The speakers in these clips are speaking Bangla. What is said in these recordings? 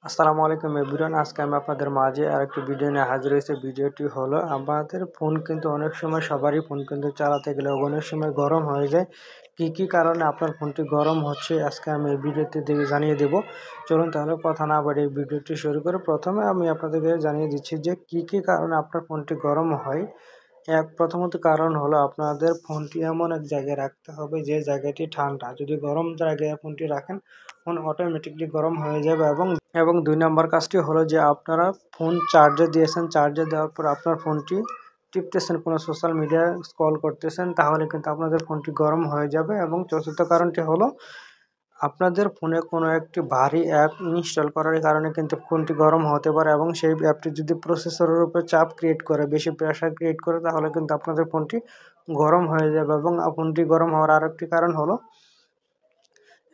আসসালামু আলাইকুম এভরিওয়ান। আজকে আমি আপনাদের মাঝে আরেকটি ভিডিও নিয়ে হাজির হয়েছি। ভিডিওটি হলো আমাদের ফোন কিন্তু অনেক সময় সবারই ফোন কিন্তু চালাতে গেলে অনেক সময় গরম হয়ে যায়। কি কারণে আপনার ফোনটি গরম হচ্ছে আজকে আমি এই ভিডিওতে জানিয়ে দেব। চলুন তাহলে কথা না বাড়িয়ে ভিডিওটি শুরু করে প্রথমে আমি আপনাদেরকে জানিয়ে দিচ্ছি যে কি কারণে আপনার ফোনটি গরম হয়। প্রথমত কারণ হলো আপনাদের ফোনটি এমন এক জায়গায় রাখতে হবে যে জায়গাটি ঠান্ডা। যদি গরম জায়গায় ফোনটি রাখেন ফোন অটোমেটিকলি গরম হয়ে যাবে। এবং ২ নাম্বার কাজটি হলো যে আপনারা ফোন চার্জে দিয়েছেন, চার্জে দেওয়ার পর আপনার ফোনটি টিপতেছেন, কোনো সোশ্যাল মিডিয়া স্ক্রল করতেছেন, তাহলে কিন্তু আপনাদের ফোনটি গরম হয়ে যাবে। এবং চতুর্থ কারণটি হলো আপনাদের ফোনে কোনো একটি ভারী অ্যাপ ইনস্টল করার কারণে কিন্তু ফোনটি গরম হতে পারে এবং সেই অ্যাপটি যদি প্রসেসরের উপর চাপ ক্রিয়েট করে, বেশি প্রেশার ক্রিয়েট করে, তাহলে কিন্তু আপনাদের ফোনটি গরম হয়ে যাবে। এবং ফোনটি গরম হওয়ার আরেকটি কারণ হলো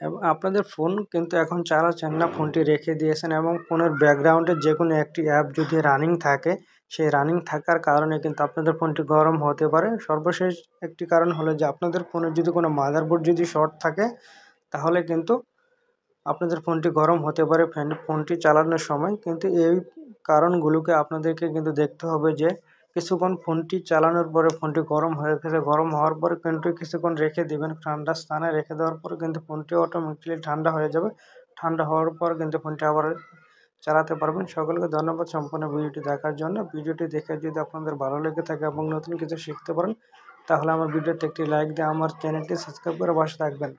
এবং আপনাদের ফোন কিন্তু এখন চালাচ্ছেন না, ফোনটি রেখে দিয়েছেন এবং ফোনের ব্যাকগ্রাউন্ডে যে কোনো একটি অ্যাপ যদি রানিং থাকে, সেই রানিং থাকার কারণে কিন্তু আপনাদের ফোনটি গরম হতে পারে। সর্বশেষ একটি কারণ হলো যে আপনাদের ফোনের যদি কোনো মাদারবোর্ড যদি শর্ট থাকে, তাহলে কিন্তু আপনাদের ফোনটি গরম হতে পারে ফোনটি চালানোর সময়। কিন্তু এই কারণগুলোকে আপনাদেরকে কিন্তু দেখতে হবে যে কিছুক্ষণ ফোনটি চালানোর পরে ফোনটি গরম হয়ে গেছে, গরম হওয়ার পরে কিন্তু কিছুক্ষণ রেখে দিবেন। ঠান্ডা স্থানে রেখে দেওয়ার পরে কিন্তু ফোনটি অটোমেটিকলি ঠান্ডা হয়ে যাবে। ঠান্ডা হওয়ার পর কিন্তু ফোনটি আবার চালাতে পারবেন। সকলকে ধন্যবাদ সম্পূর্ণ ভিডিওটি দেখার জন্য। ভিডিওটি দেখে যদি আপনাদের ভালো লেগে থাকে এবং নতুন কিছু শিখতে পারেন, তাহলে আমার ভিডিওতে একটি লাইক দিয়ে আমার চ্যানেলটি সাবস্ক্রাইব করে পাশে থাকবেন।